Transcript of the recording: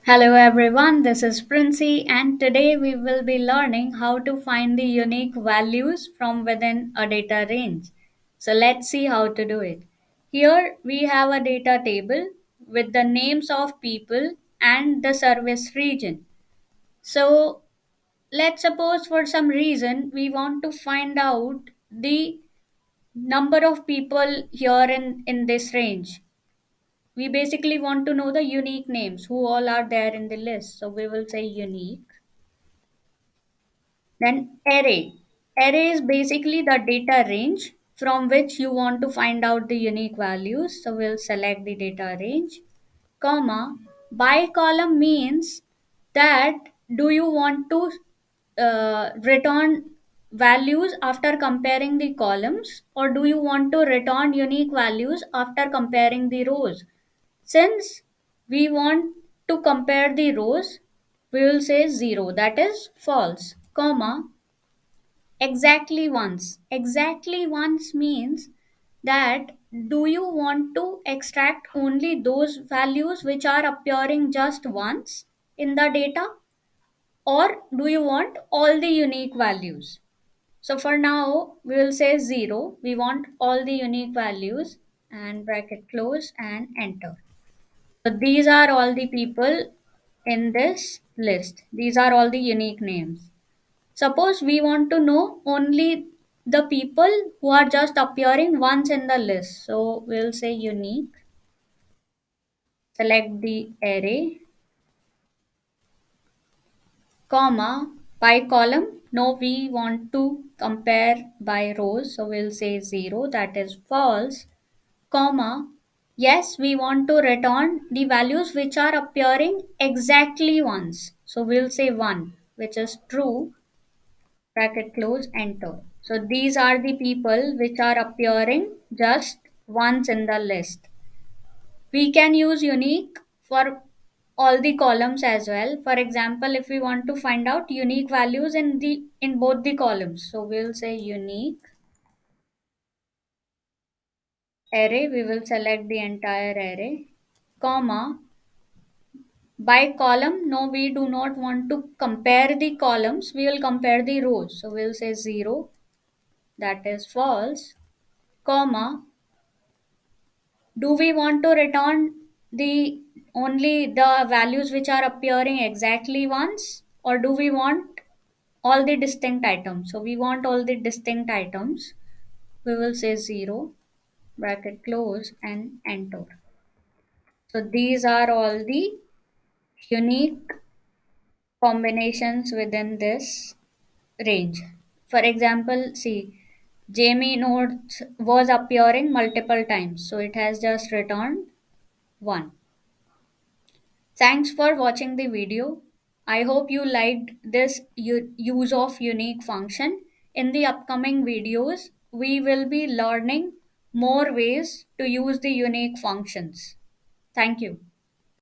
Hello everyone, this is Princey, and today we will be learning how to find the unique values from within a data range. So let's see how to do it. Here we have a data table with the names of people and the service region. So let's suppose for some reason we want to find out the number of people here in this range. We basically want to know the unique names, who all are there in the list. So we will say unique. Then array. Array is basically the data range from which you want to find out the unique values. So we'll select the data range. Comma. By column means that do you want to return values after comparing the columns, or do you want to return unique values after comparing the rows? Since we want to compare the rows, we will say 0, that is false, comma, exactly once. Exactly once means that do you want to extract only those values which are appearing just once in the data, or do you want all the unique values? So for now, we will say 0. We want all the unique values and bracket close and enter. So these are all the people in this list. These are all the unique names. Suppose we want to know only the people who are just appearing once in the list. So we'll say unique, select the array, comma, by column. No, we want to compare by rows. So we'll say 0, that is false, comma, yes, we want to return the values which are appearing exactly once. So we'll say 1, which is true, bracket close, enter. So these are the people which are appearing just once in the list. We can use unique for all the columns as well. For example, if we want to find out unique values in both the columns, so we'll say unique array, we will select the entire array, comma, by column, no, we do not want to compare the columns. We will compare the rows. So we'll say 0, that is false, comma. Do we want to return the only the values which are appearing exactly once, or do we want all the distinct items? So we want all the distinct items. We will say 0, bracket close and enter. So these are all the unique combinations within this range. For example, see, Jamie notes was appearing multiple times, so it has just returned 1. Thanks for watching the video. I hope you liked this use of unique function. In the upcoming videos, we will be learning more ways to use the unique functions. Thank you.